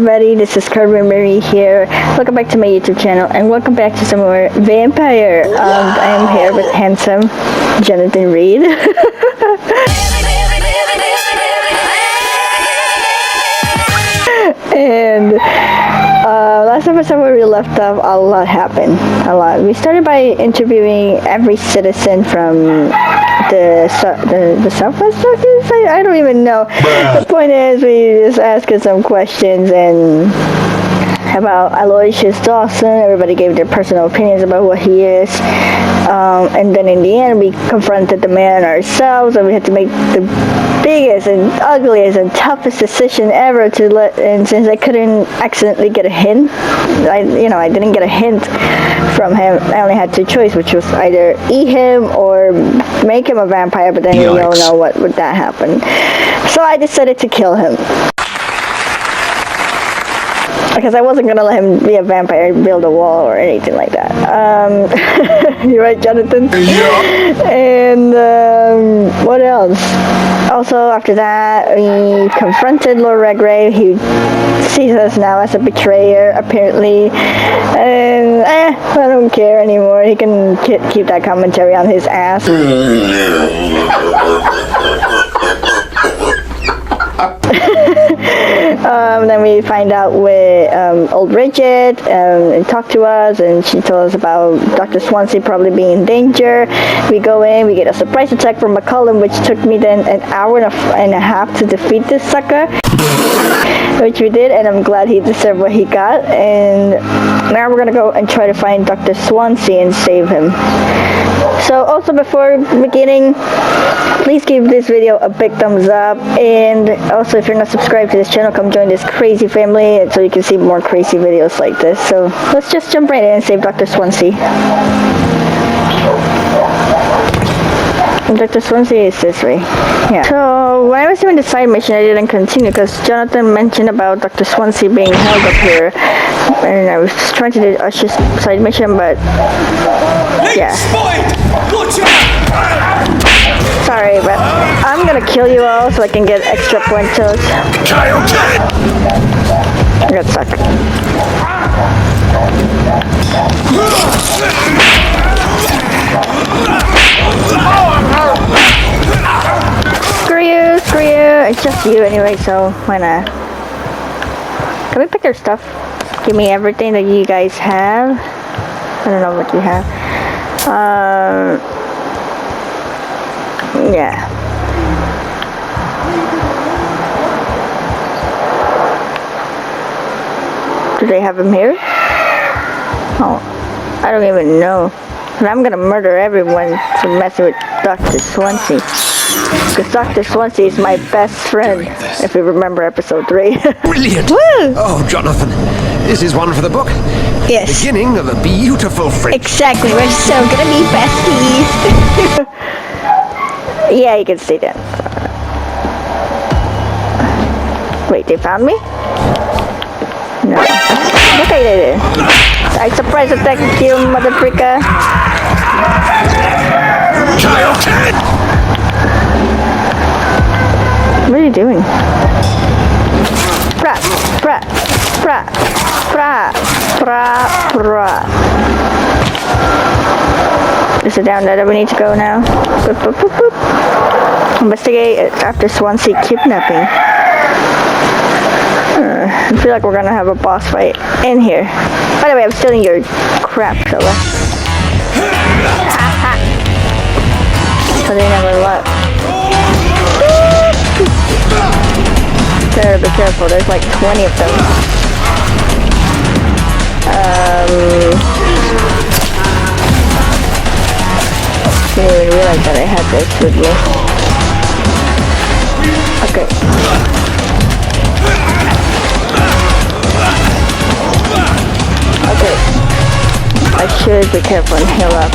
everybody, this is Carmen Marie here. Welcome back to my YouTube channel and welcome back to some more Vampyr. I am here with handsome Jonathan Reed. And last episode where we left off, a lot happened. A lot. We started by interviewing every citizen from the Southwest Southeast? I don't even know. The point is, we just asked some questions and about Aloysius Dawson. Everybody gave their personal opinions about what he is. And then in the end, we confronted the man ourselves, and we had to make the biggest and ugliest and toughest decision ever to let. And since I couldn't accidentally get a hint, I didn't get a hint from him. I only had two choices, which was either eat him or make him a vampire. But then we all know what would that happen. So I decided to kill him. Because I wasn't gonna let him be a vampire and build a wall or anything like that. You're right, Jonathan? Yeah. And what else? Also, after that, we confronted Lord Redgrave. He sees us now as a betrayer, apparently. And I don't care anymore. He can keep that commentary on his ass. Then we find out with old Bridget and talk to us, and she told us about Doctor Swansea probably being in danger. We go in, we get a surprise attack from McCullum, which took me then an hour and a half to defeat this sucker, which we did, and I'm glad he deserved what he got. And now we're gonna go and try to find Doctor Swansea and save him. So also, before beginning, please give this video a big thumbs up, and also if you're not subscribed to this channel, come join this crazy family so you can see more crazy videos like this. So let's just jump right in and save Doctor Swansea. Dr. Swansea is this way. Yeah. So when I was doing the side mission, I didn't continue because Jonathan mentioned about Dr. Swansea being held up here, and I was trying to do Usher's side mission, but yeah. Sorry, but I'm gonna kill you all so I can get extra points. That sucks. Screw you, it's just you anyway, so why not? Can we pick your stuff? Give me everything that you guys have. I don't know what you have. Yeah. Do they have him here? Oh, I don't even know. And I'm gonna murder everyone for messing with Dr. Swansea. Because Dr. Swansea is my best friend, if you remember episode 3. Brilliant! Woo! Oh, Jonathan, this is one for the book. Yes. The beginning of a beautiful friendship. Exactly, we're so gonna be besties. Yeah, you can stay there. Wait, they found me? No. Okay, they did. I surprise attacked you, mother freaker. Child! What are you doing? Bra, bra, bra, bra, bra, bra. Is it down there that we need to go now? Boop, boop, boop, boop. Investigate after Swansea kidnapping. I feel like we're gonna have a boss fight in here. By the way, I'm stealing your crap, fella. So they never left. Better be careful, there's like 20 of them. Didn't even realize that I had this with me. Okay. Okay. I should be careful and heal up.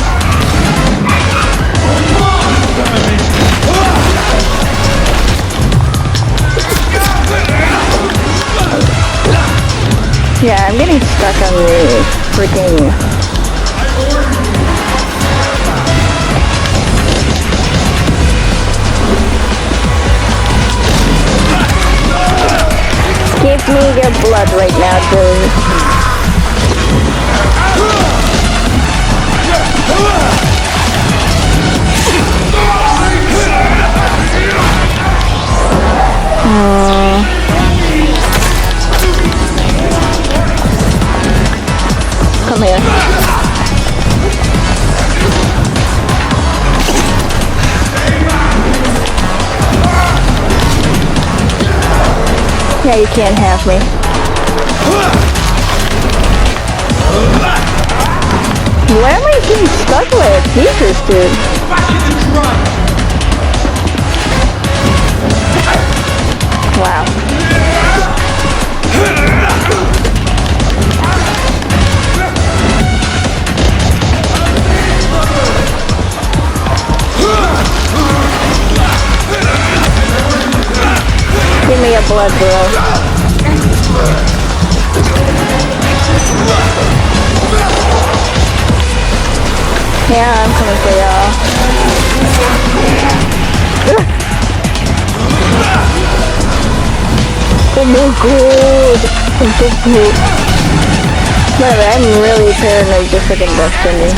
Yeah, I'm getting stuck on the freaking... Give me your blood. blood right now, dude. Come here. Yeah, you can't have me. Where am I being stuck with? Jesus, dude. Wow. Give me a blood, bro. Yeah, I'm coming for y'all. Oh my god. I'm so cool. Whatever, I'm really paranoid just freaking Destiny.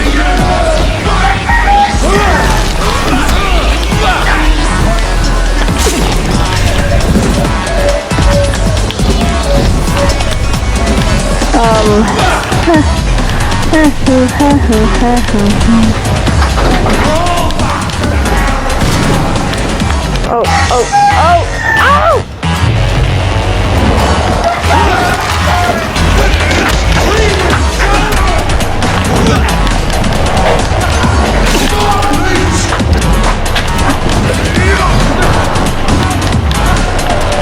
Oh, oh, oh, ow!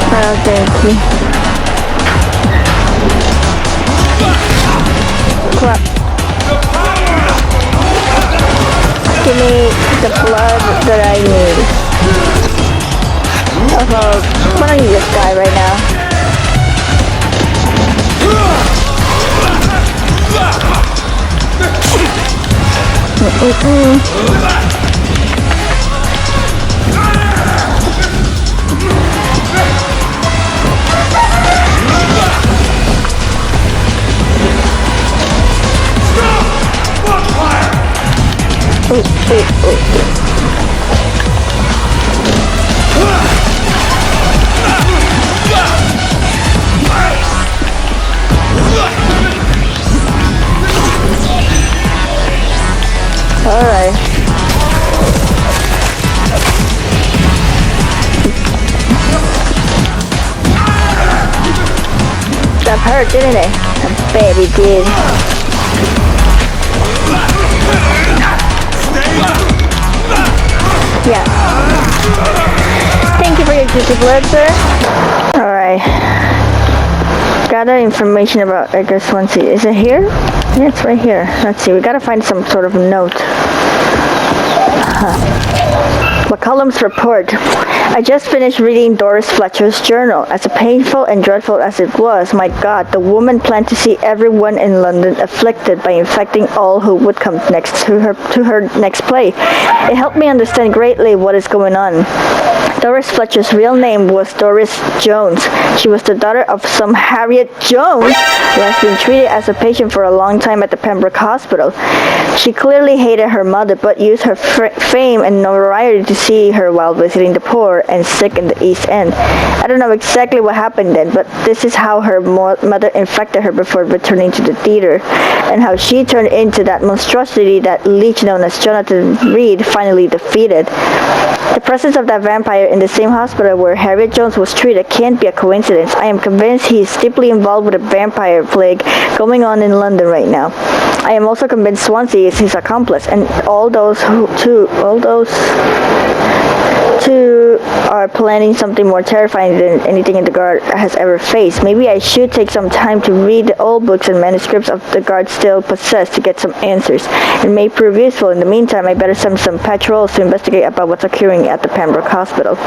Oh, thank you. Crap. Give me the blood that I need. Oh, why don't you just die right now? Alright. That hurt, didn't it? I bet it did. Yeah. Thank you for your juicy blood, sir. Alright. Gather information about Doctor Swansea. Is it here? Yeah, it's right here. Let's see. We gotta find some sort of note. McCullum's report. I just finished reading Doris Fletcher's journal. As painful and dreadful as it was, my God, the woman planned to see everyone in London afflicted by infecting all who would come next to her next play. It helped me understand greatly what is going on. Doris Fletcher's real name was Doris Jones. She was the daughter of some Harriet Jones, who has been treated as a patient for a long time at the Pembroke Hospital. She clearly hated her mother, but used her fame and notoriety to see her while visiting the poor and sick in the East End. I don't know exactly what happened then, but this is how her mother infected her before returning to the theater, and how she turned into that monstrosity that leech known as Jonathan Reed finally defeated. The presence of that vampire in the same hospital where Harriet Jones was treated can't be a coincidence. I am convinced he is deeply involved with a vampire plague going on in London right now. I am also convinced Swansea is his accomplice, and all those two are planning something more terrifying than anything in the guard has ever faced. Maybe I should take some time to read the old books and manuscripts of the guard still possessed to get some answers. It may prove useful. In the meantime, I better send some patrols to investigate about what's occurring at the Pembroke Hospital.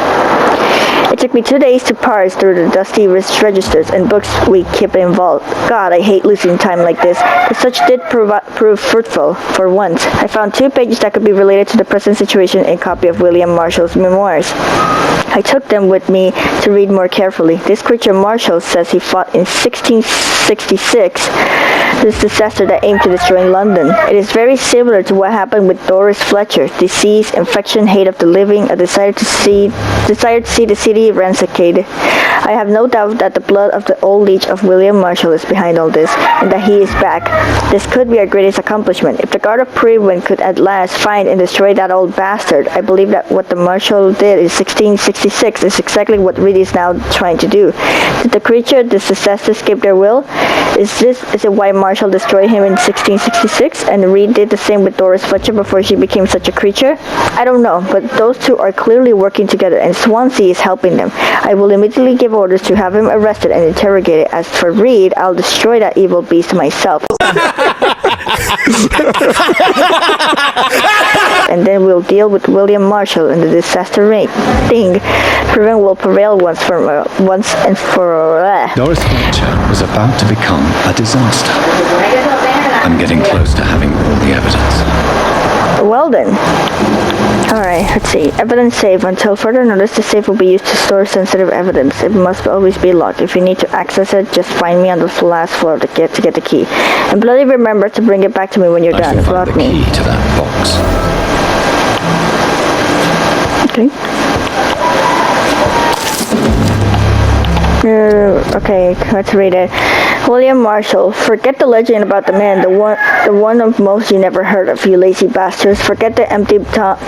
It took me 2 days to parse through the dusty registers and books we keep involved. God, I hate losing time like this, but such did prove fruitful for once. I found 2 pages that could be related to the present situation in a copy of William Marshall's memoir memoirs. I took them with me to read more carefully. This creature Marshall says he fought in 1666, this disaster that aimed to destroy London. It is very similar to what happened with Doris Fletcher. Disease, infection, hate of the living, a desire to see the city ransacked. I have no doubt that the blood of the old leech of William Marshall is behind all this, and that he is back. This could be our greatest accomplishment. If the Guard of Prewin could at last find and destroy that old bastard, I believe that what the Marshal did in 1666 is exactly what Reed is now trying to do. Did the creature, this disaster, escape their will? Is it why Marshall destroyed him in 1666, and Reed did the same with Doris Fletcher before she became such a creature? I don't know, but those two are clearly working together, and Swansea is helping them. I will immediately give orders to have him arrested and interrogated. As for Reed, I'll destroy that evil beast myself. And then we'll deal with William Marshall and the disaster thing. Prevent will prevail once and for all. Doris Fletcher was about to become a disaster. I'm getting close to having all the evidence. Well then. Alright, let's see. Evidence save. Until further notice, the safe will be used to store sensitive evidence. It must always be locked. If you need to access it, just find me on the last floor to get the key. And bloody remember to bring it back to me when you're done. I shall find the key to that box. Okay, let's read it. William Marshall, forget the legend about the man, the one of most you never heard of, you lazy bastards. Forget the empty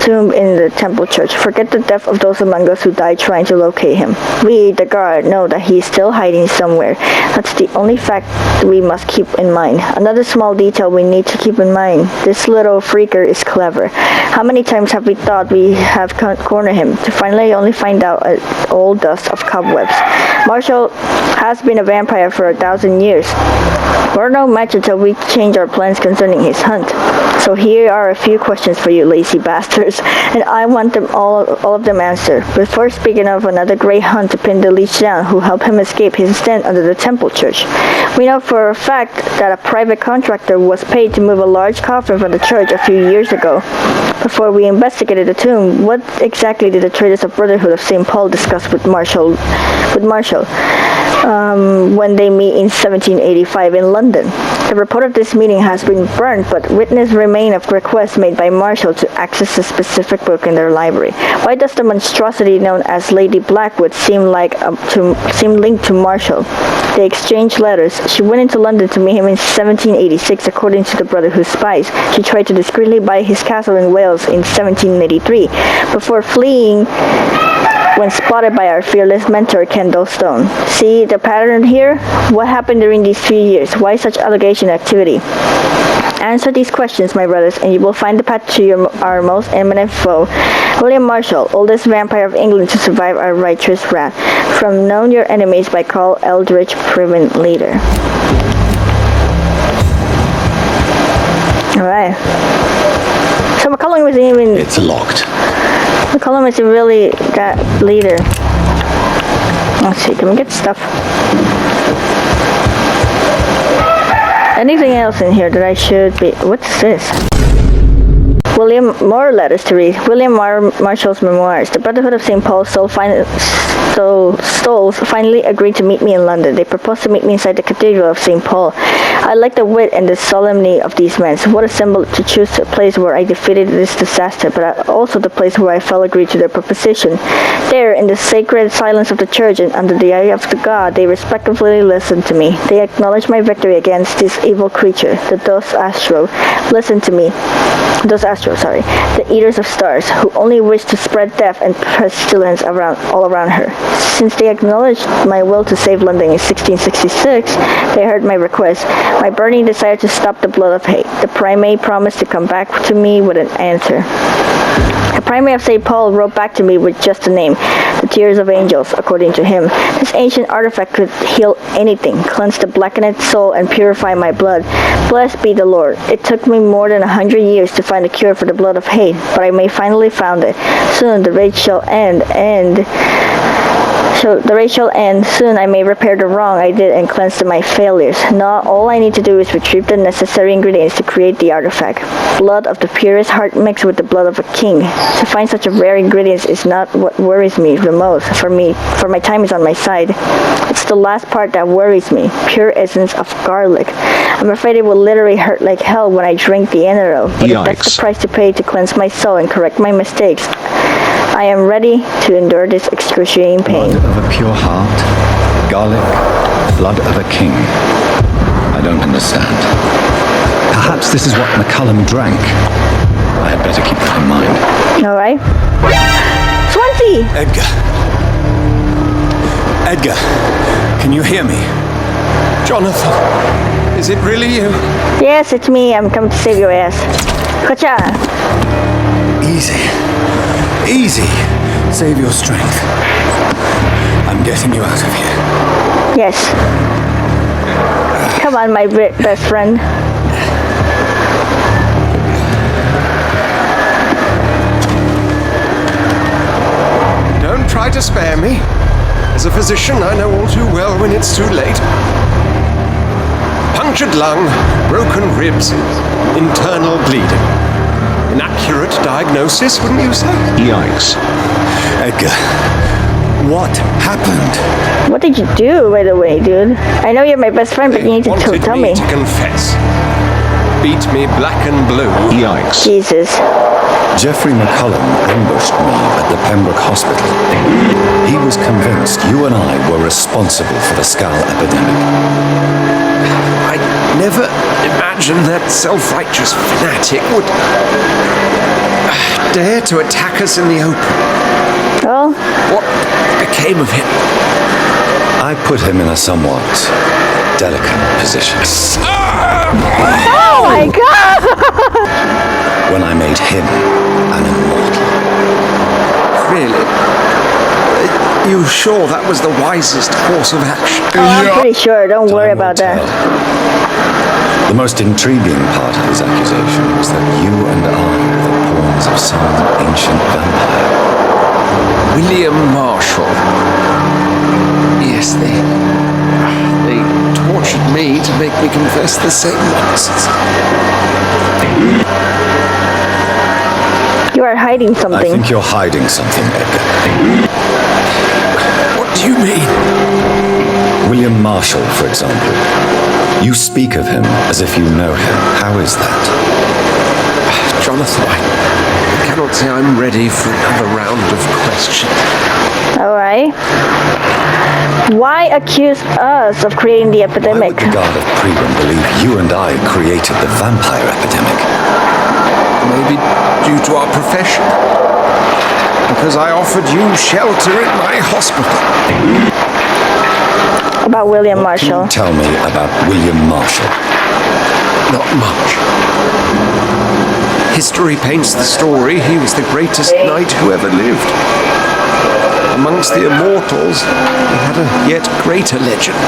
tomb in the temple church. Forget the death of those among us who died trying to locate him. We, the guard, know that he is still hiding somewhere. That's the only fact we must keep in mind. Another small detail we need to keep in mind. This little freaker is clever. How many times have we thought we have cornered him, to finally only find out all dust of cobwebs? Marshall has been a vampire for 1,000 years. We're no match until we change our plans concerning his hunt. So here are a few questions for you lazy bastards, and I want them all of them answered. Before speaking of another great hunt to pin the leech down who helped him escape his den under the temple church. We know for a fact that a private contractor was paid to move a large coffin from the church a few years ago. Before we investigated the tomb, what exactly did the Traders of Brotherhood of St. Paul discuss with Marshall when they meet in 1785 in London? The report of this meeting has been burned, but witnesses remain of requests made by Marshall to access a specific book in their library. Why does the monstrosity known as Lady Blackwood seem linked to Marshall? They exchanged letters. She went into London to meet him in 1786, according to the Brotherhood spies. She tried to discreetly buy his castle in Wales in 1783, before fleeing when spotted by our fearless mentor, Kendall Stone. See the pattern here? What happened during these few years? Why such allegation activity? Answer these questions, my brothers, and you will find the path to our most eminent foe, William Marshall, oldest vampire of England to survive our righteous wrath. From Known Your Enemies by Carl Eldridge, Previn Leader. Alright. So McCullum wasn't even... It's locked. McCullum isn't really that leader. Let's see, can we get stuff? Anything else in here that I should be... What's this? More letters to read. William Marshall's memoirs. The Brotherhood of St. Paul Stoles finally agreed to meet me in London. They proposed to meet me inside the Cathedral of St. Paul. I like the wit and the solemnity of these men. So what a symbol to choose a place where I defeated this disaster, but also the place where I fell agreed to their proposition. There, in the sacred silence of the church and under the eye of the God, they respectfully listened to me. They acknowledged my victory against this evil creature, the Listen to me. The Eaters of Stars, who only wish to spread death and pestilence all around her. Since they acknowledged my will to save London in 1666, they heard my request, my burning desire to stop the blood of hate. The primate promised to come back to me with an answer. The primate of St. Paul wrote back to me with just a name, the Tears of Angels, according to him. This ancient artifact could heal anything, cleanse the blackened soul, and purify my blood. Blessed be the Lord. It took me more than 100 years to find a cure for the blood of hate, but I may finally found it. Soon the rage shall end, and So the race shall end. Soon I may repair the wrong I did and cleanse my failures. Now all I need to do is retrieve the necessary ingredients to create the artifact. Blood of the purest heart mixed with the blood of a king. To find such a rare ingredients is not what worries me the most. For my time is on my side. It's the last part that worries me. Pure essence of garlic. I'm afraid it will literally hurt like hell when I drink the antidote. But if that's the price to pay to cleanse my soul and correct my mistakes, I am ready to endure this excruciating pain. Blood of a pure heart, garlic, blood of a king. I don't understand. Perhaps this is what McCullum drank. I had better keep that in mind. Alright. Swansea! Edgar, can you hear me? Jonathan, is it really you? Yes, it's me. I'm coming to save your ass. Gotcha! Easy. Easy. Save your strength. I'm getting you out of here. Yes. Come on, my best friend. Don't try to spare me. As a physician, I know all too well when it's too late. Punctured lung, broken ribs, internal bleeding. Inaccurate diagnosis, wouldn't you say? Yikes. Edgar, what happened? What did you do, by the way, dude? I know you're my best friend, but you need to tell me. To confess. Beat me black and blue. Yikes. Jesus. Jeffrey McCullum ambushed me at the Pembroke Hospital. He was convinced you and I were responsible for the Skull epidemic. I never imagined that self-righteous fanatic would dare to attack us in the open. Well, What became of him? I put him in a somewhat delicate position oh my god! when I made him an immortal. Really? You sure that was the wisest course of action? Oh, I'm pretty sure. Don't worry Time will about that. tell. The most intriguing part of his accusation was that you and I were the pawns of some ancient vampire. William Marshall. Yes, they tortured me to make me confess the same nonsense. You are hiding I something. think you're hiding something, Edgar. What do you mean? William Marshall, for example. You speak of him as if you know him. How is that? Jonathan, I cannot say I'm ready for another round of questions. Alright. Why accuse us of creating the Why epidemic? would the God of Preben believe you and I created the vampire epidemic? Maybe due to our profession. Because I offered you shelter in my hospital. About William Can Marshall. you tell me about William Marshall? Not much. History paints the story he was the greatest knight who ever lived. Amongst the immortals, he had a yet greater legend.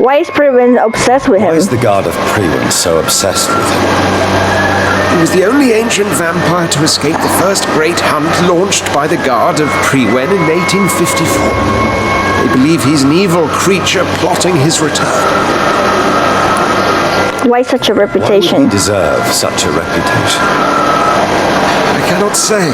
Why is Preben obsessed with Why him? is the God of Preben so obsessed with him? He was the only ancient vampire to escape the first great hunt launched by the Guard of Prewen in 1854. They believe he's an evil creature plotting his return. Why such a Why would reputation? he deserve such a reputation? I cannot say.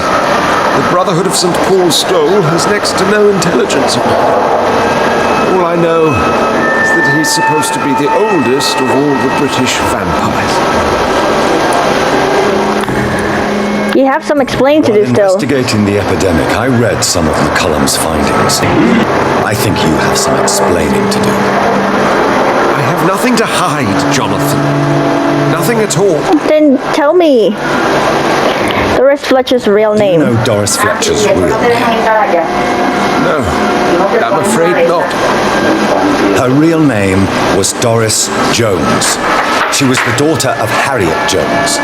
The Brotherhood of St. Paul's Stole has next to no intelligence on him. All I know is that he's supposed to be the oldest of all the British vampires. You have some explaining to While do still. investigating the epidemic, I read some of McCullum's findings. I think you have some explaining to do. I have nothing to hide, Jonathan. Nothing at all. Then tell me. Doris Fletcher's real Do you name. know Doris Fletcher's real name? No, I'm afraid not. Her real name was Doris Jones. She was the daughter of Harriet Jones.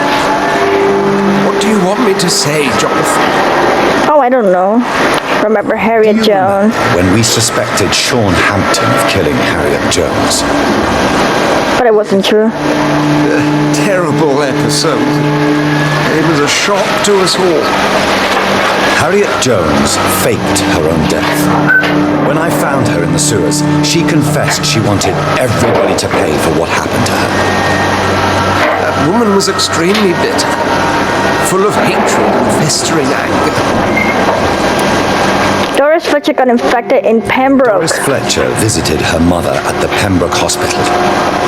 What do you want me to say, Jonathan? Oh, I don't know. Remember Harriet Jones? When we suspected Sean Hampton of killing Harriet Jones. But it wasn't true. Terrible episode. It was a shock to us all. Harriet Jones faked her own death. When I found her in the sewers, she confessed she wanted everybody to pay for what happened to her. That woman was extremely bitter, full of hatred and festering anger. Doris Fletcher got infected in Pembroke. Doris Fletcher visited her mother at the Pembroke Hospital.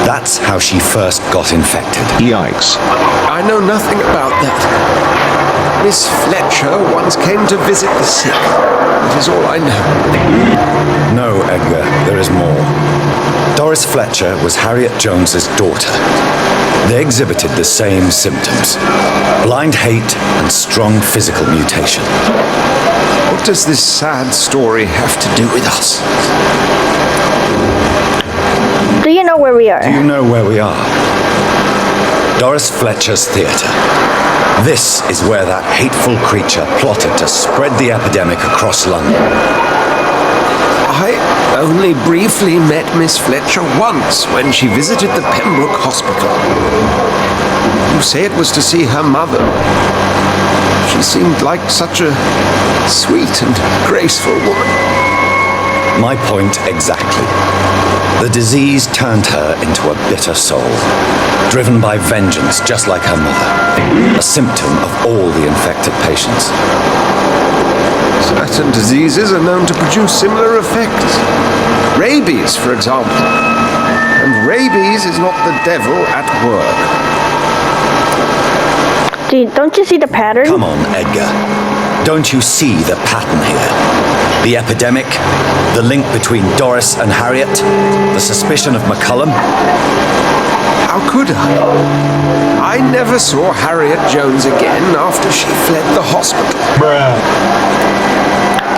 That's how she first got infected. Yikes. I know nothing about that. Miss Fletcher once came to visit the sick. That is all I know. No, Edgar, there is more. Doris Fletcher was Harriet Jones's daughter. They exhibited the same symptoms: blind hate and strong physical mutation. What does this sad story have to do with us? Do you know where we are? Do you know where we are? Doris Fletcher's theatre. This is where that hateful creature plotted to spread the epidemic across London. I only briefly met Miss Fletcher once when she visited the Pembroke Hospital. You say it was to see her mother. She seemed like such a sweet and graceful woman. My point exactly. The disease turned her into a bitter soul, driven by vengeance just like her mother, a symptom of all the infected patients. Certain diseases are known to produce similar effects. Rabies, for example. And rabies is not the devil at work. Don't you see the pattern? Come on, Edgar. Don't you see the pattern here? The epidemic, the link between Doris and Harriet, the suspicion of McCullum. How could I? I never saw Harriet Jones again after she fled the hospital.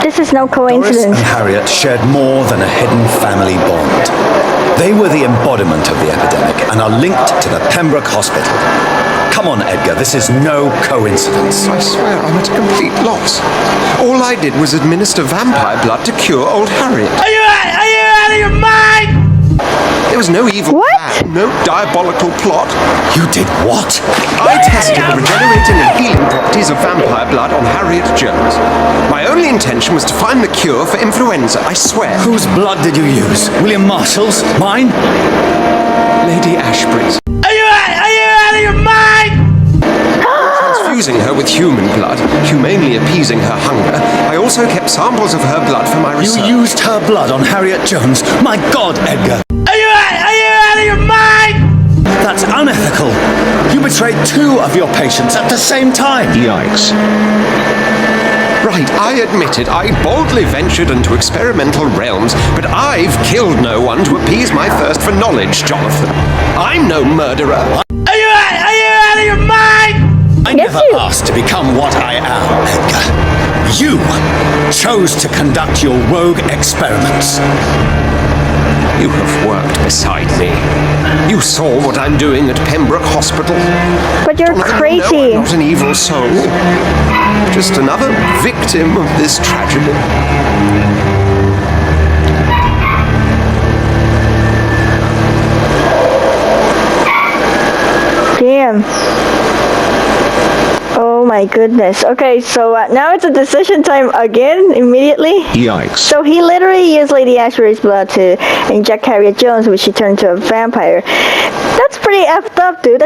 This is no Doris coincidence. and Harriet shared more than a hidden family bond. They were the embodiment of the epidemic and are linked to the Pembroke Hospital. Come on, Edgar, this is no coincidence. I swear I'm at a complete loss. All I did was administer vampire blood to cure old Harriet. Are you out of your mind? There was no evil What? plan, no diabolical plot. You did what? I tested the regenerating and healing properties of vampire blood on Harriet Jones. My only intention was to find the cure for influenza, I swear. Whose blood did you use? William Marshall's? Mine? Lady Ashbury's. Are you out of your mind? Transfusing her with human blood, humanely appeasing her hunger, I also kept samples of her blood for my You research. used her blood on Harriet Jones? My God, Edgar! Are you out of your mind? That's unethical. You betrayed two of your patients at the same time. Yikes. Right, I admit it. I boldly ventured into experimental realms, but I've killed no one to appease my thirst for knowledge, Jonathan. I'm no murderer. Are you out of your mind? I Yes, never you- asked to become what I am, Edgar. You chose to conduct your rogue experiments. You have worked beside me. You saw what I'm doing at Pembroke Hospital. But you're Jonathan, crazy. No, I'm not an evil soul. Just another victim of this tragedy. Damn. Oh my goodness. Okay, so now it's a decision time again, immediately. Yikes. So he literally used Lady Ashbury's blood to inject Harriet Jones, which she turned into a vampire. That's pretty effed up, dude.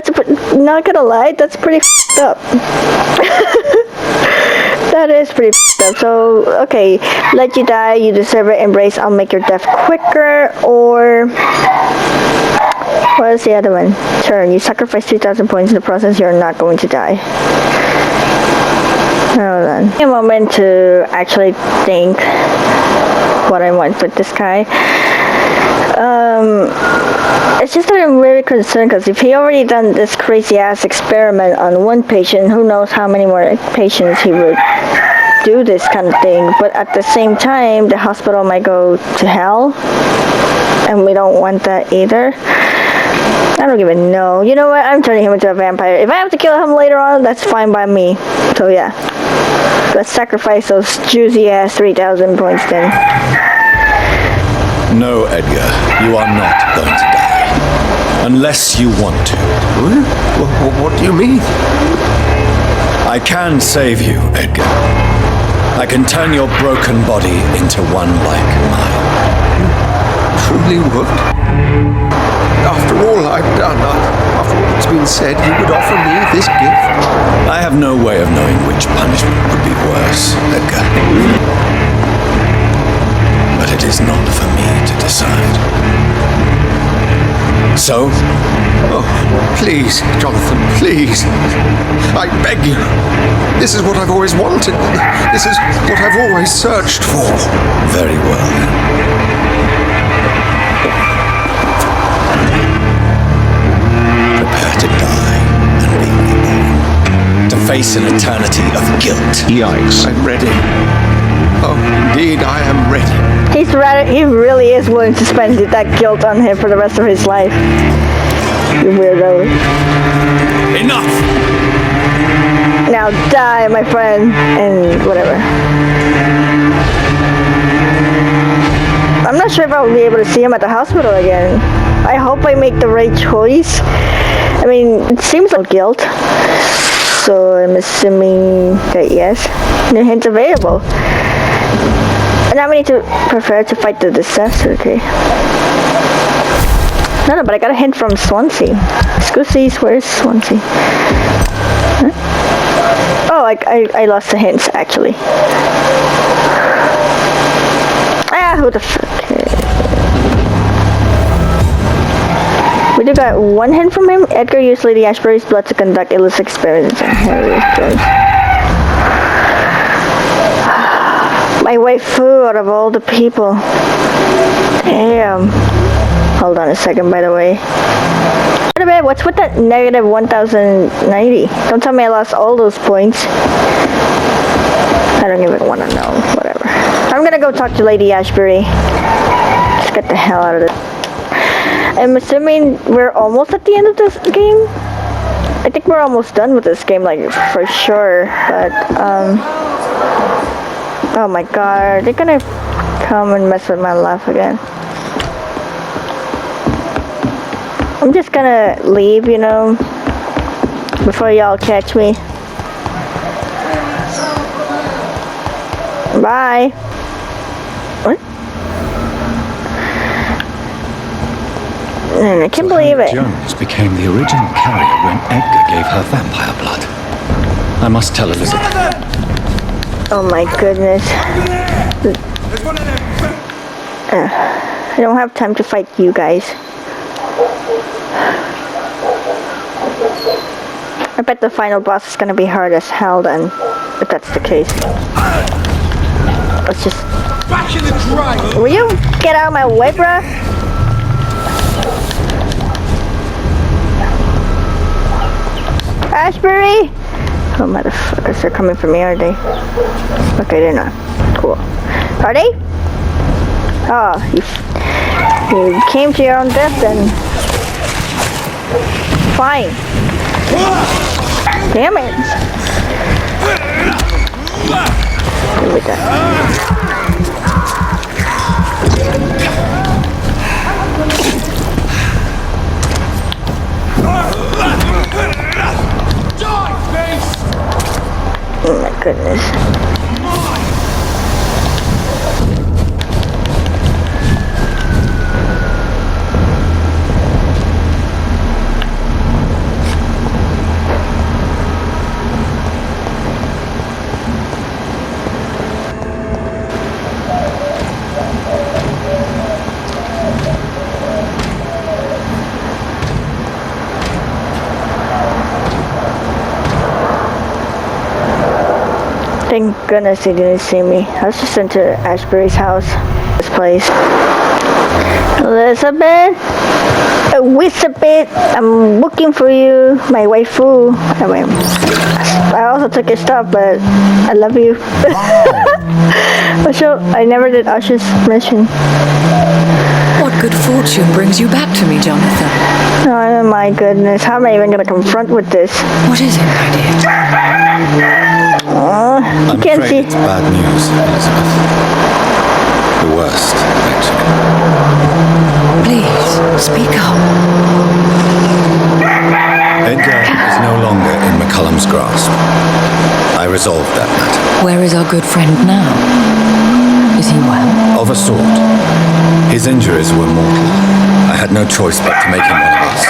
Not gonna lie, that's pretty effed up. That is pretty effed up. So, okay, let you die, you deserve it, embrace, I'll make your death quicker, or... What is the other one? Turn. You sacrifice 2,000 points in the process, you're not going to die. Hold on. A moment to actually think what I want with this guy. It's just that I'm really concerned because if he already done this crazy ass experiment on one patient, who knows how many more patients he would do this kind of thing. But at the same time, the hospital might go to hell, and we don't want that either. I don't even know. You know what? I'm turning him into a vampire. If I have to kill him later on, that's fine by me. So yeah. Let's sacrifice those juicy ass 3,000 points then. No, Edgar, you are not going to die. Unless you want to. What do you mean? I can save you, Edgar. I can turn your broken body into one like mine. Truly would. After all I've done, after what's been said, you would offer me this gift? I have no way of knowing which punishment would be worse, Edgar. But it is not for me to decide. So? Oh, please, Jonathan, please. I beg you. This is what I've always wanted. This is what I've always searched for. Very well, then. Prepare to die and be reborn. To face an eternity of guilt. Yikes. I'm ready. Oh, indeed, I am ready. He really is willing to spend that guilt on him for the rest of his life. You weirdo. Enough! Now die, my friend, and whatever. I'm not sure if I'll be able to see him at the hospital again. I hope I make the right choice. I mean, it seems like guilt. So I'm assuming that yes. No hints available. And now we need to prepare to fight the disaster, okay? No, but I got a hint from Swansea. Scoosies, where's Swansea? Huh? Oh, I lost the hints, actually. Ah, who the fuck? We do got one hint from him. Edgar used Lady Ashbury's blood to conduct illicit experiments on Harriet Jones. My waifu out of all the people. Damn. Hold on a second, by the way. By the way, what's with that negative 1090? Don't tell me I lost all those points. I don't even want to know. Whatever. I'm gonna go talk to Lady Ashbury. Let's get the hell out of this. I'm assuming we're almost at the end of this game. I think we're almost done with this game, like, for sure. But, oh my god, they're gonna come and mess with my life again. I'm just gonna leave, you know, before y'all catch me. Bye. What? I can't believe it. Jones became the original carrier when Edgar gave her vampire blood. I must tell Elizabeth. Oh my goodness. I don't have time to fight you guys. I bet the final boss is gonna be hard as hell then, if that's the case. Let's just... Back in the dry. Will you get out of my way, bruh? Ashbury! Oh, motherfuckers, they're coming for me, are they? Okay, they're not. Cool. Are they? Oh, you came to your own death then. Fine. Damn it. Give me that. Oh my goodness. Thank goodness he didn't see me. I was just into Ashbury's house. This place. Elizabeth? Elizabeth, I'm looking for you. My waifu. I also took your stuff, but I love you. I never did Usher's mission. What good fortune brings you back to me, Jonathan? Oh my goodness. How am I even going to confront with this? What is it, my dear? I'm can't afraid see. it's bad news, Elizabeth. The worst, actually. Please, speak up. Edgar is no longer in McCullum's grasp. I resolved that matter. Where is our good friend now? Is he well? Of a sort. His injuries were mortal. I had no choice but to make him one of us.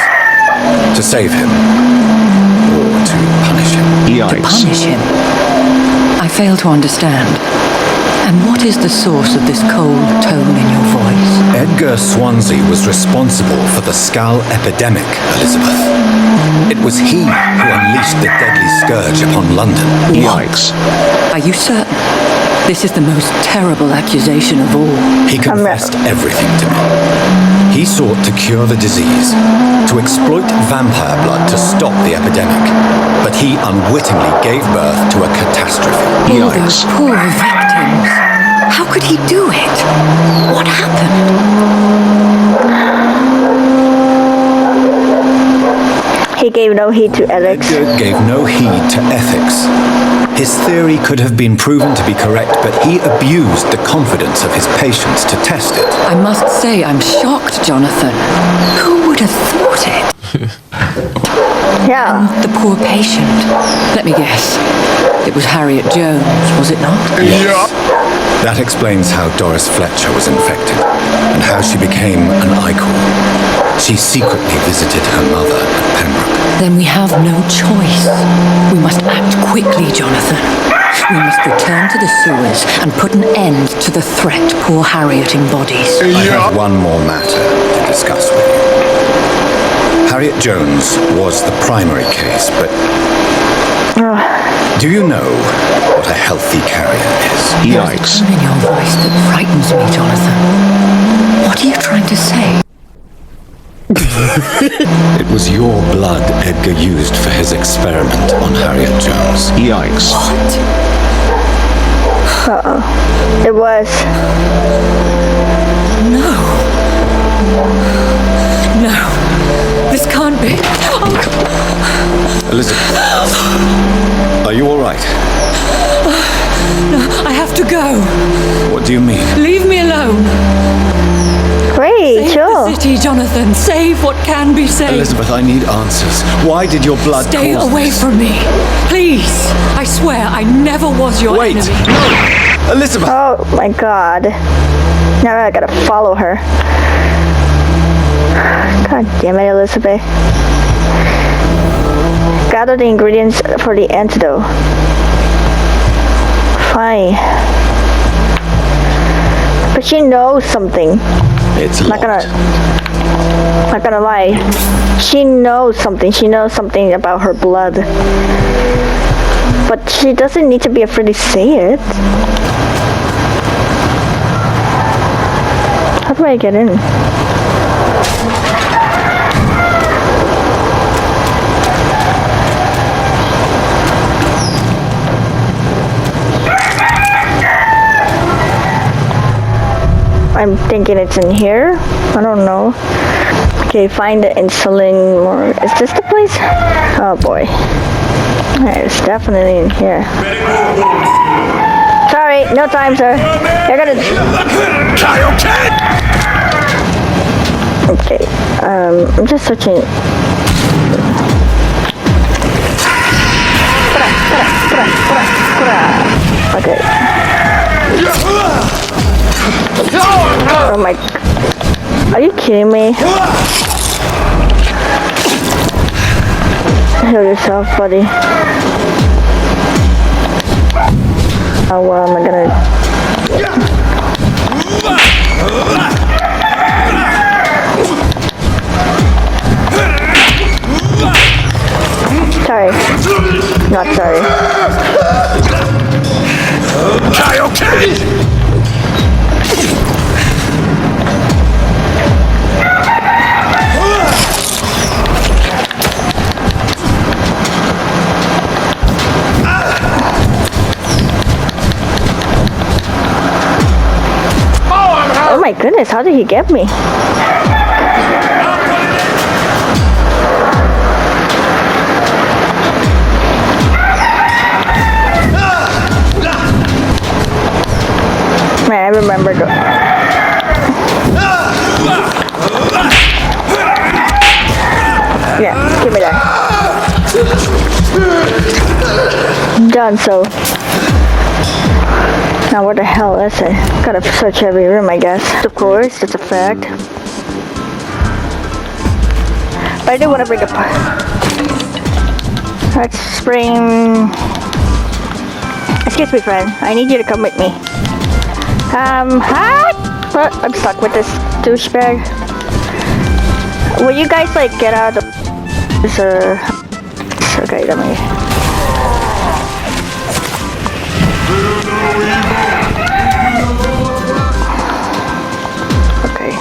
To save him. Or to punish him. To punish him? I fail to understand. And what is the source of this cold tone in your voice? Edgar Swansea was responsible for the Skull epidemic, Elizabeth. It was he who unleashed the deadly scourge upon London. Yikes. Are you certain? This is the most terrible accusation of all. He confessed everything to me. He sought to cure the disease, to exploit vampire blood to stop the epidemic. But he unwittingly gave birth to a catastrophe. All those poor victims. How could he do it? What happened? He gave no heed to ethics. Edgar gave no heed to ethics. His theory could have been proven to be correct, but he abused the confidence of his patients to test it. I must say I'm shocked, Jonathan. Who would have thought it? Yeah. The poor patient. Let me guess. It was Harriet Jones, was it not? Yes. That explains how Doris Fletcher was infected, and how she became an icon. She secretly visited her mother at Pembroke. Then we have no choice. We must act quickly, Jonathan. We must return to the sewers and put an end to the threat poor Harriet embodies. I have one more matter to discuss with you. Harriet Jones was the primary case, but do you know what a healthy carrier is? Yikes. There's a tone in your voice that frightens me, Jonathan. What are you trying to say? It was your blood Edgar used for his experiment on Harriet Jones. Yikes. What? It was. No. No. This can't be. Oh. Elizabeth, are you all right? No, I have to go. What do you mean? Leave me alone. Great, Save sure. the city, Jonathan. Save what can be saved. Elizabeth, I need answers. Why did your blood Stay cause away this? from me. Please. I swear I never was your Wait! enemy. No! Elizabeth! Oh my god. Now I gotta follow her. God damn it, Elizabeth. Gather the ingredients for the antidote. Fine. But she knows something. It's Not locked. gonna lie. She knows something. She knows something about her blood. But she doesn't need to be afraid to say it. How do I get in? I'm thinking it's in here. I don't know. Okay, find the insulin more. Is this the place? Oh boy. Yeah, it's definitely in here. Sorry, no time, sir. You're gonna. Okay. I'm just searching. Okay. Oh my. Are you kidding me? Heal yourself, buddy. Oh, well, am I gonna... Sorry. Not sorry. Oh my goodness, how did he get me? Man, I remember Yeah, give me that. done, so now where the hell is it? Gotta search every room, I guess. Of course, that's a fact. But I do want to bring up. Let's bring. Excuse me, friend. I need you to come with me. Hi. But I'm stuck with this douchebag. Will you guys like get out of the? Okay, let me. Okay.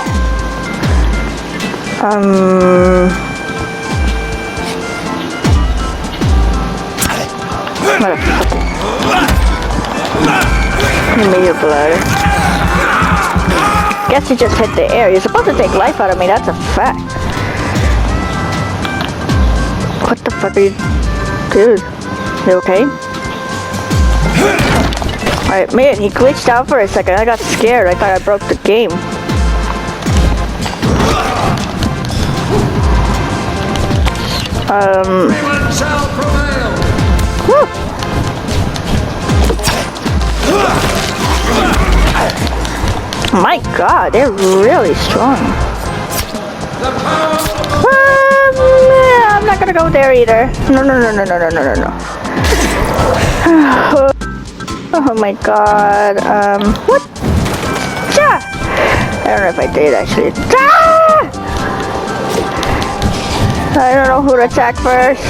Give me your blood. Guess you just hit the air. You're supposed to take life out of me, that's a fact. What the fuck are you... Dude, you okay? Alright, man, he glitched out for a second. I got scared. I thought I broke the game. Whew. My god, they're really strong. I'm not gonna go there either. No. Oh my god. What? Ja! I don't know if I did actually. Ja! I don't know who to attack first.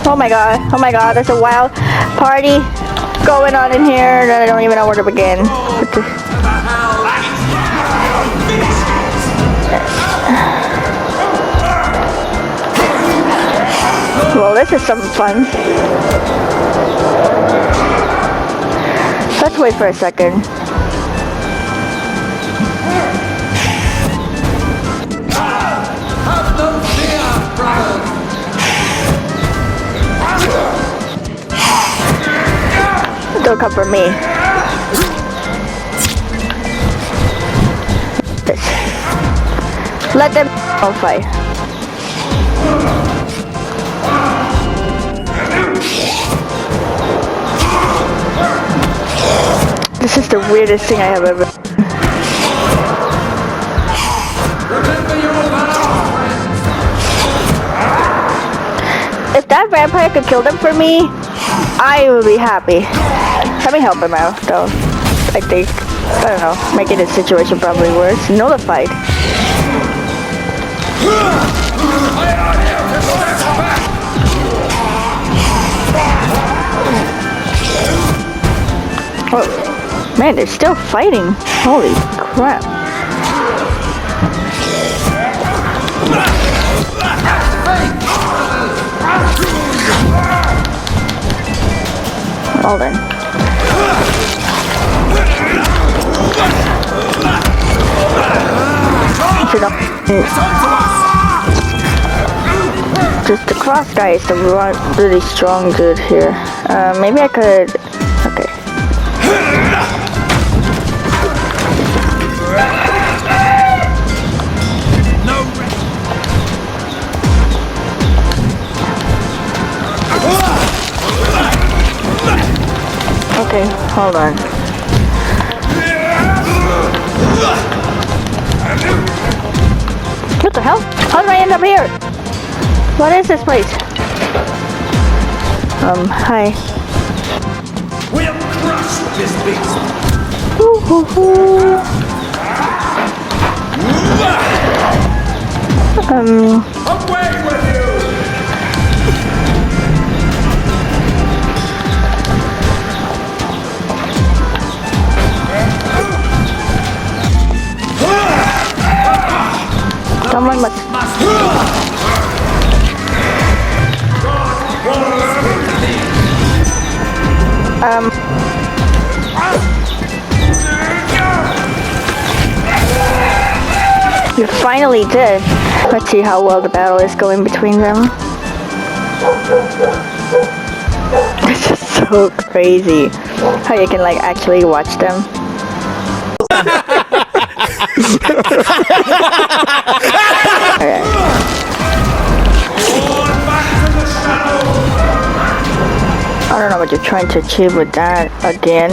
Oh my god, there's a wild party going on in here that I don't even know where to begin. Well, this is some fun. Let's wait for a second. Don't come for me. Let them all fight. This is the weirdest thing I have ever. If that vampire could kill them for me, I will be happy. Let me help him out, though. I think, I don't know, making the situation probably worse. Nullified. Oh, man, they're still fighting. Holy crap. Hold on. Just the cross guy is the really strong dude here. Maybe I could. Okay. Okay, hold on. What the hell? How did I end up here? What is this place? Hi. We'll crush this beast. Away with you! Someone must. You finally did. Let's see how well the battle is going between them. This is so crazy. How you can like actually watch them. Okay. don't know what you're trying to achieve with that again.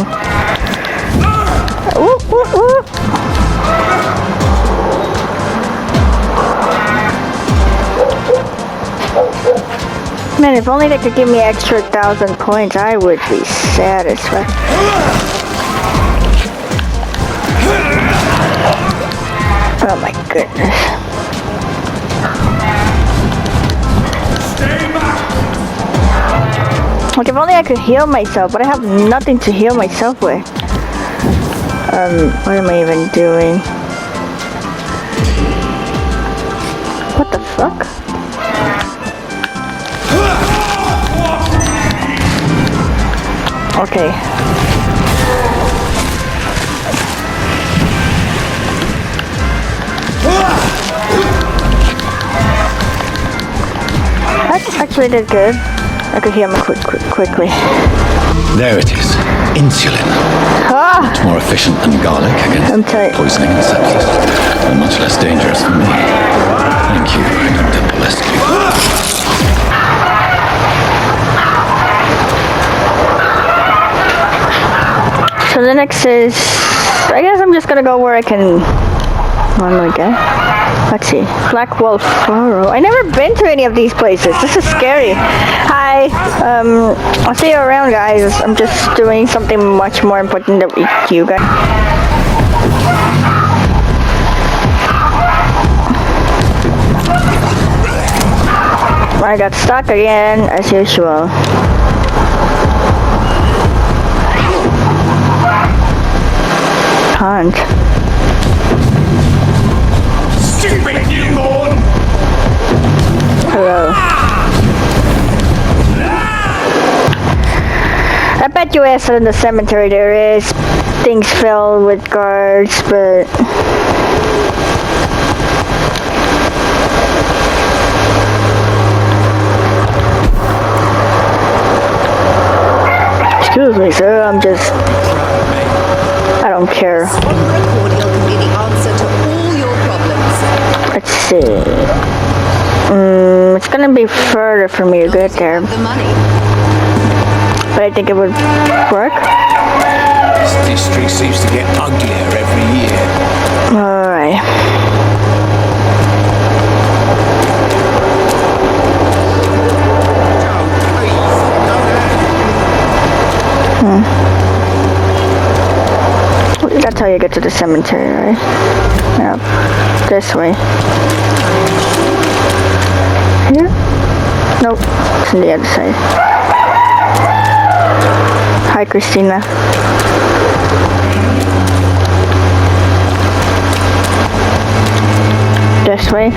Ooh, ooh, ooh. Man, if only they could give me extra 1,000 points, I would be satisfied. Oh my goodness. Like, if only I could heal myself, but I have nothing to heal myself with. What am I even doing? What the fuck? Okay. That actually did good. I could heal him quickly. There it is. Insulin. Ah! Much more efficient than garlic against poisoning and sepsis, and much less dangerous for me. Thank you, Dr. Bolescu. So the next is, I guess I'm just gonna go where I can normally go. Let's see, Black Wolf Furrow. I never been to any of these places. This is scary. Hi, I'll see you around, guys. I'm just doing something much more important than you guys. I got stuck again, as usual. Hunt. Stupid newborn! Hello. I bet you asked in the cemetery there is things filled with guards, but excuse me, sir, I don't care. Cordial can be the answer to all your problems. Let's see. It's gonna be further for me to get there, The money. but I think it would work. This district seems to get uglier every year. Alright. That's how you get to the cemetery, right? Yep. This way. Here? Nope. It's on the other side. Hi, Christina. This way.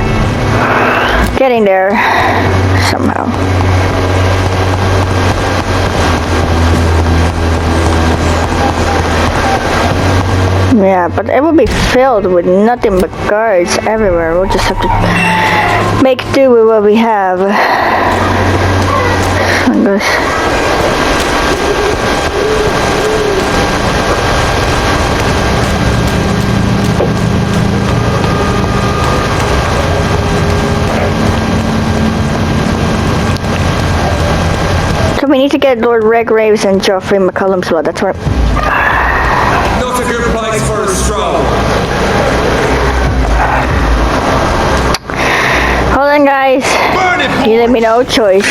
Getting there somehow. Yeah, but it will be filled with nothing but guards everywhere. We'll just have to make do with what we have. Oh gosh. So we need to get Lord Redgrave's and Geoffrey McCullum's blood. That's what. Not a good place for a stroll. Hold on, guys. Burn it! You let me know choice.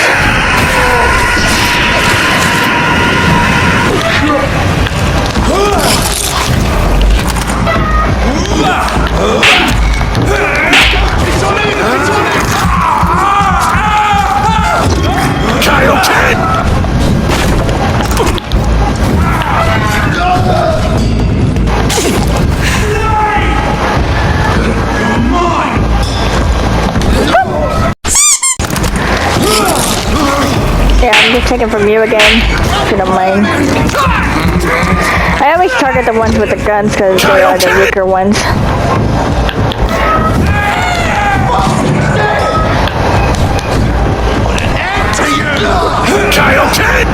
Kyle Kid! Yeah, I'm just taking from you again, if you don't mind. I always target the ones with the guns because they are the weaker ones. Kyle Kid!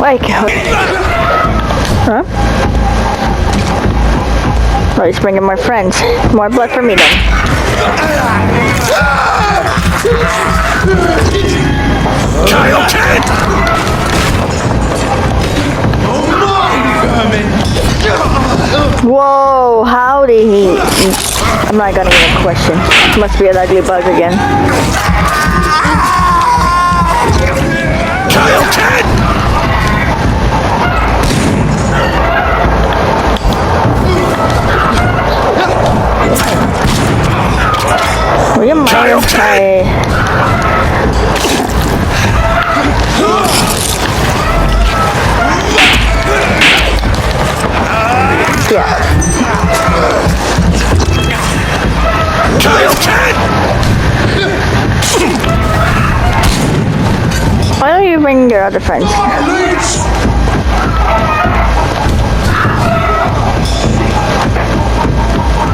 Like, huh? Oh, he's bringing more friends. More blood for me then. Child kid! Whoa, how did he... I'm not gonna even question. Must be an ugly bug again. Child kid! Will you mind if I... Yeah. Child kid! Why don't you bring your other friends?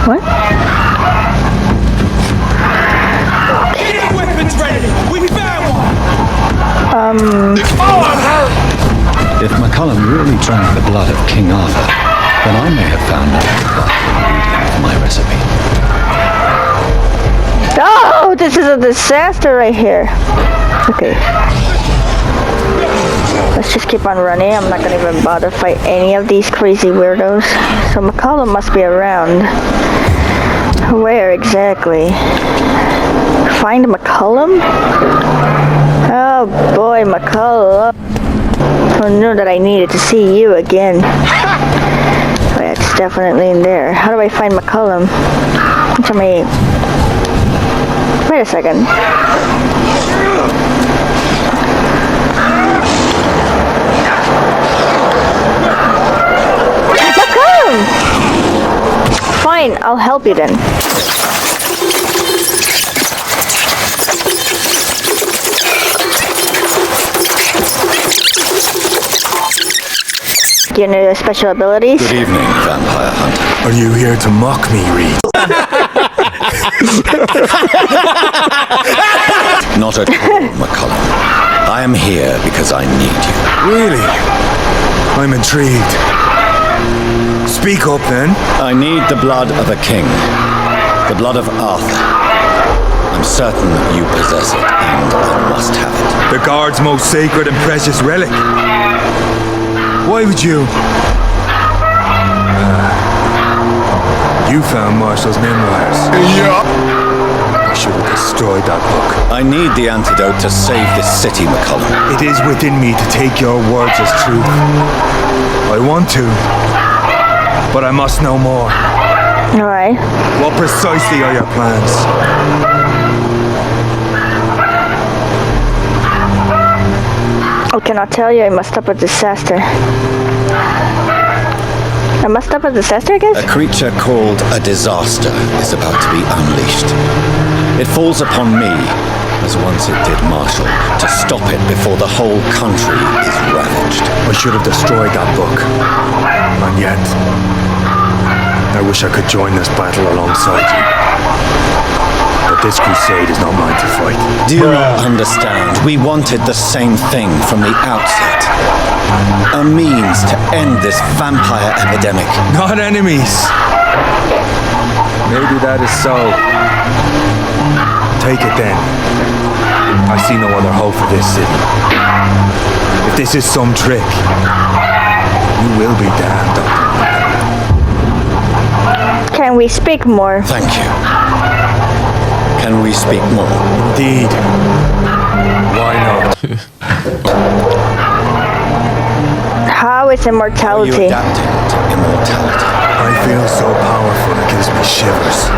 What? Get weapons ready! We found one! If McCullum really drank the blood of King Arthur, then I may have found out my recipe. Oh, this is a disaster right here. Okay. Let's just keep on running. I'm not gonna even bother fight any of these crazy weirdos. So McCullum must be around. Where exactly? Find McCullum? Oh boy, McCullum. I knew that I needed to see you again. Oh, yeah, it's definitely in there. How do I find McCullum? Tell me. Wait a second. McCullum! Fine, I'll help you then. Do you know your special abilities? Good evening, vampire hunter. Are you here to mock me, Reed? Not at all, McCullum. I am here because I need you. Really? I'm intrigued. Speak up, then. I need the blood of a king. The blood of Arthur. I'm certain that you possess it, and I must have it. The guard's most sacred and precious relic. Why would you? You found Marshall's memoirs. Yeah. I should have destroyed that book. I need the antidote to save this city, McCullum. It is within me to take your words as truth. I want to, but I must know more. Alright. What precisely are your plans? I cannot tell you. I must stop a disaster. I must stop a disaster, I guess? A creature called a disaster is about to be unleashed. It falls upon me, as once it did Marshall, to stop it before the whole country is ravaged. I should have destroyed that book. And yet, I wish I could join this battle alongside you. But this crusade is not mine to fight. Do you not understand? We wanted the same thing from the outset. A means to end this vampire epidemic. Not enemies. Maybe that is so. Take it then. I see no other hope for this city. If this is some trick, you will be damned. Can we speak more? Thank you. Can we speak more? Indeed. Why not? How is Are you immortality? adapting to immortality? I feel so powerful it gives me shivers.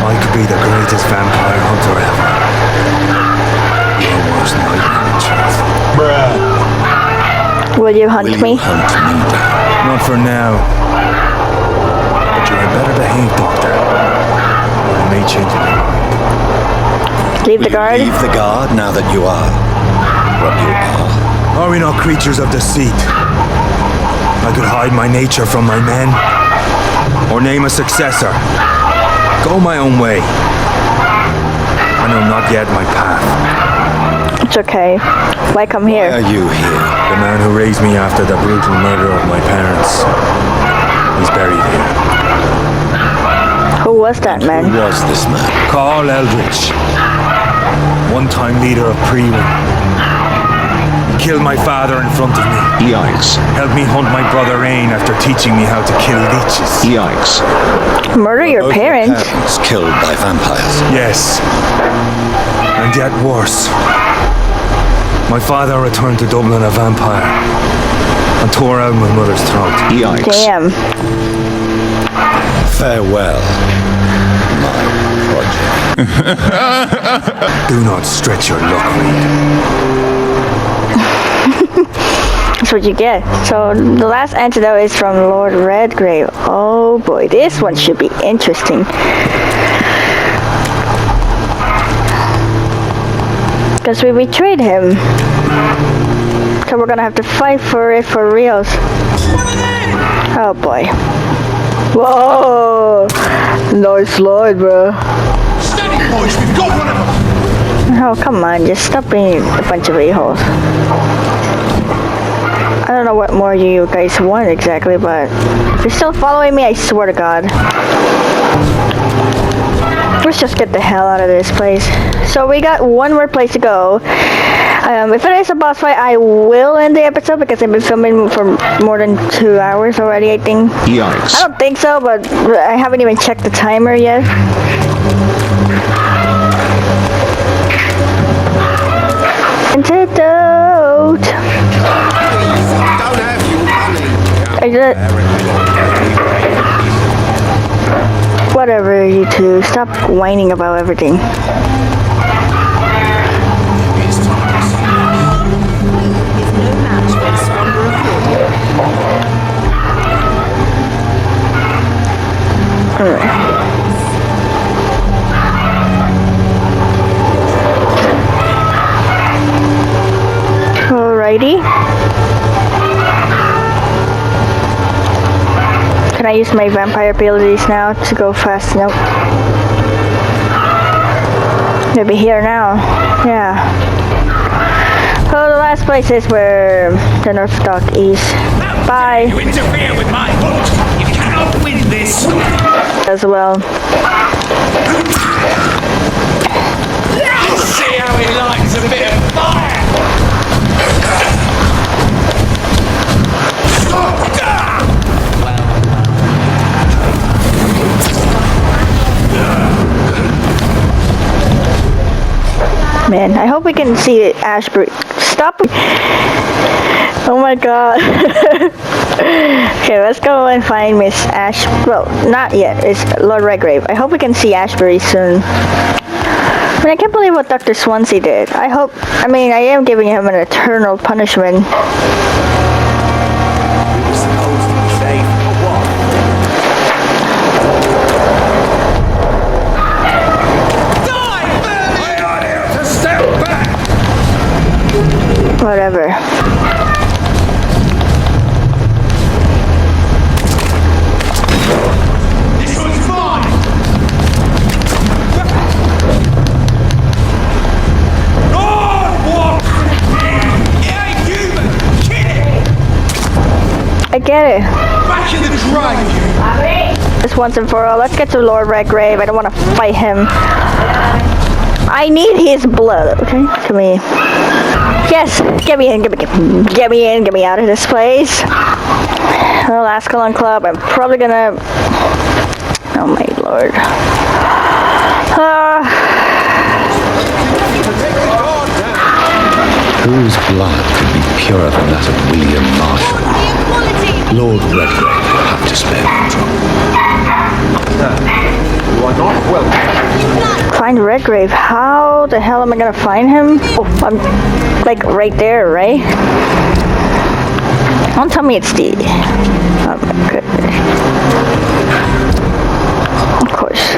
I could be the greatest vampire hunter ever. Your worst nightmare, in truth. Will you hunt Will me? you hunt me down? Not for now. But you had better behave, Doctor. Or I may change my mind. Leave the Will you guard? leave the guard now that you are what you are? Are we not creatures of deceit? I could hide my nature from my men, or name a successor. Go my own way. I know not yet my path. It's okay. Why come Why here? are you here? The man who raised me after the brutal murder of my parents, he's buried here. Who was that Who man? was this man? Carl Eldridge, one-time leader of Prewin. He killed my father in front of me. Yikes. Helped me hunt my brother Ain after teaching me how to kill leeches. Yikes. Murder your Both parents? killed by vampires. Yes. And yet worse. My father returned to Dublin a vampire and tore out my mother's throat. Yikes. Damn. Farewell, my project. Do not stretch your luck, Reed. That's what you get. So the last antidote is from Lord Redgrave. Oh boy, this one should be interesting. Because we betrayed him. So we're gonna have to fight for it for reals. Oh boy. Whoa! Nice slide, bro. Steady, boys, we've got one of them! Oh, come on, just stop being a bunch of a-holes. I don't know what more you guys want exactly, but if you're still following me, I swear to God. Let's just get the hell out of this place. So we got one more place to go. If it is a boss fight, I will end the episode because I've been filming for more than 2 hours already, I think. Yikes. I don't think so, but I haven't even checked the timer yet. Antidote. Don't have you money. Whatever, you two. Stop whining about everything. It's time to see. Is no match for the squander of Alrighty. Can I use my vampire abilities now to go fast? Nope. Maybe here now. Yeah. Oh, the last place is where the North Dock is. Bye. You interfere with my hunt! You cannot win this! As well. See how he likes a bit of fire! Man, I hope we can see Ashbury. Stop. Oh my god. Okay, let's go and find Miss Ash. Well, not yet. It's Lord Redgrave. I hope we can see Ashbury soon. I mean, I can't believe what Doctor Swansea did. I am giving him an eternal punishment. Supposed to be safe for what? Whatever. This one's mine! Lord, what? It ain't human! Kill it! I get it. Back in the grave! Just once and for all. Let's get to Lord Redgrave. I don't want to fight him. I need his blood. Okay, come here. Yes, get me in, get me out of this place. Well, McCullum Club. I'm probably gonna. Oh my lord. Whose blood could be purer than that of William Marshall? Lord Redgrave will have to spare no trouble. You are not welcome. Find Redgrave. How the hell am I gonna find him? Oh, I'm like right there, right? Don't tell me it's the. Oh my goodness. Of course.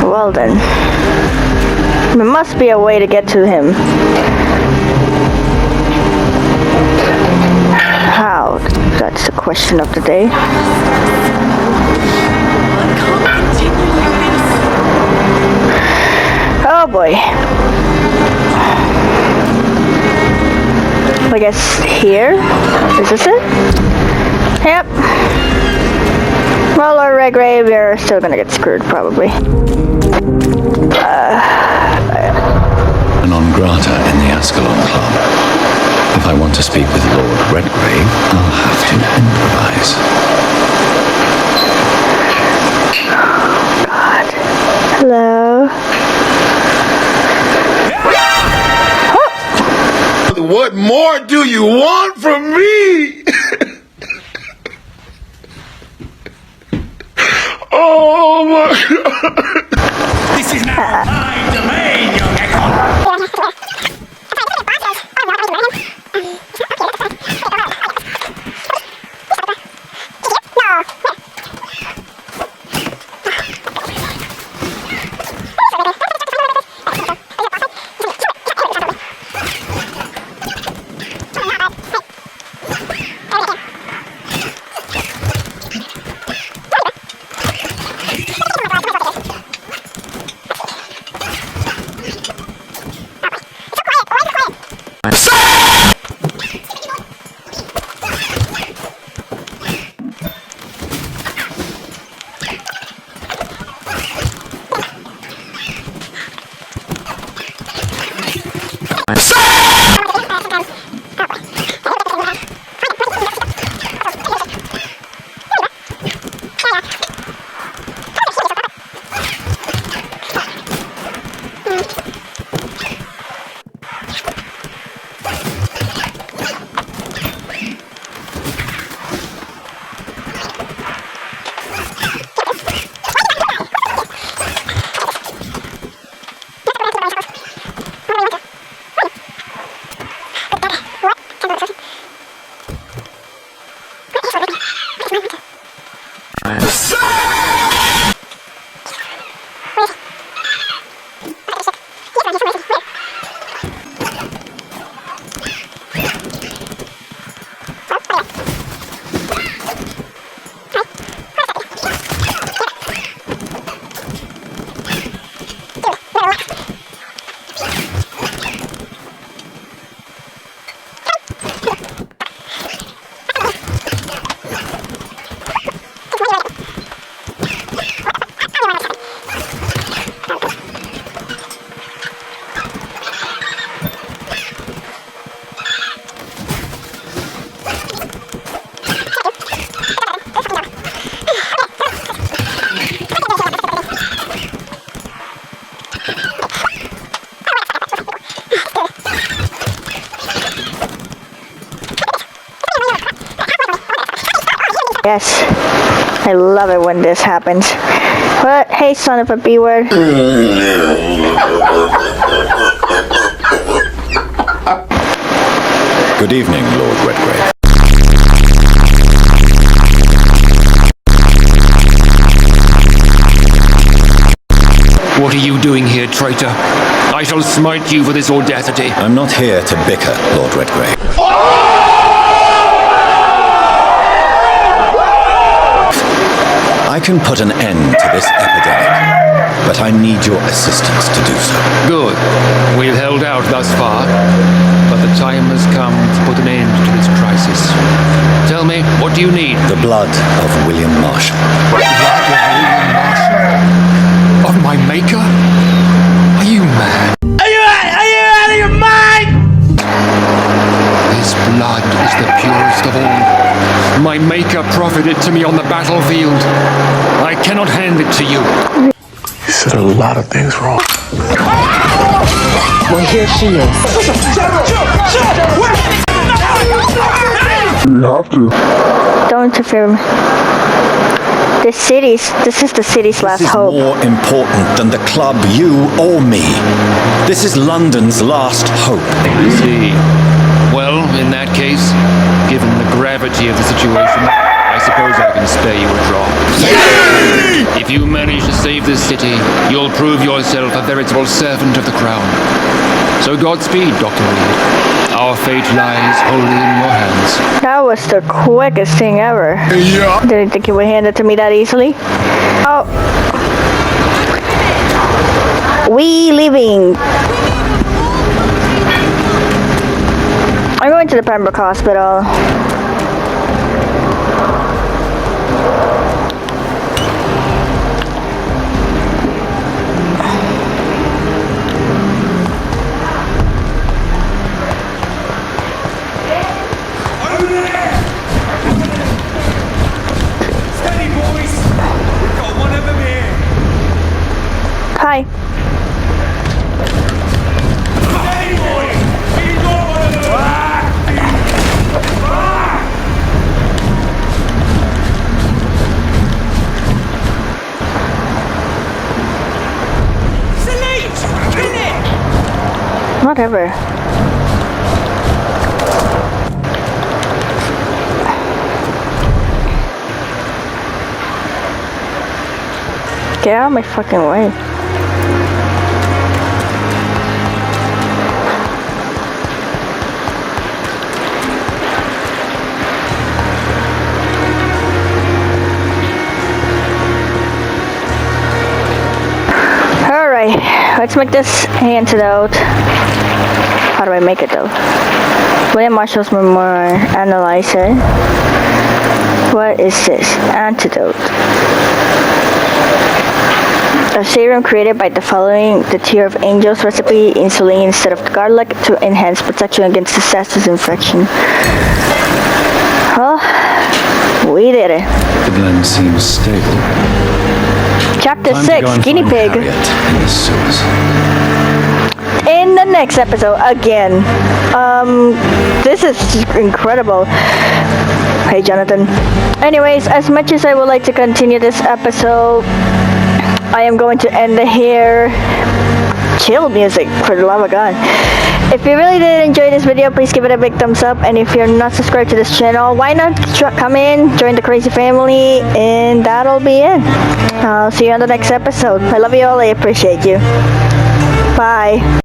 Well then. There must be a way to get to him. How? That's the question of the day. Oh boy. I guess here? Is this it? Yep. Well, Lord Redgrave, you're still gonna get screwed, probably. Non grata in the Ascalon Club. If I want to speak with Lord Redgrave, I'll have to improvise. God. Hello? What more do you want from me? Oh my God. This is now my domain, young Ekon. Yes. I love it when this happens. What? Hey, son of a B word. Good evening, Lord Redgrave. What are you doing here, traitor? I shall smite you for this audacity. I'm not here to bicker, Lord Redgrave. I can put an end to this epidemic, but I need your assistance to do so. Good. We've held out thus far, but the time has come to put an end to this crisis. Tell me, what do you need? The blood of William Marshall. Blood of William Marshall? Of my maker? Are you mad? Are you out of your mind? His blood is the purest of all. My maker profited to me on the battlefield. I cannot hand it to you. You said a lot of things wrong. Well, here she is. You have to. Don't interfere. This is the city's last This is hope. more important than the club, you or me. This is London's last hope. I see. Well, in that case, given the gravity of the situation, I suppose I can spare you a drop. If you manage to save this city, you'll prove yourself a veritable servant of the crown. So Godspeed, Dr. Reed. Our fate lies wholly in your hands. That was the quickest thing ever. Yeah. Didn't think you would hand it to me that easily. Oh. We leaving. I'm going to the Pembroke Hospital. Steady, boys! We've got one of them here! Hi. Steady, boys! We've got one of them! Salute! Kill it! Whatever. Get out of my fucking way. Alright, let's make this antidote. How do I make it though? William Marshall's memoir, analyze it. What is this? Antidote. A serum created by the following the Tear of Angels recipe, insulin instead of garlic to enhance protection against disease infection. Well, we did it. The blend seems stable. Chapter Time to 6, go and Guinea find Pig. Harriet in the sewers. In the next episode, again. This is incredible. Hey, Jonathan. Anyways, as much as I would like to continue this episode, I am going to end it here. Chill music, for the love of God. If you really did enjoy this video, please give it a big thumbs up. And if you're not subscribed to this channel, why not come in, join the crazy family, and that'll be it. I'll see you on the next episode. I love you all. I appreciate you. Bye.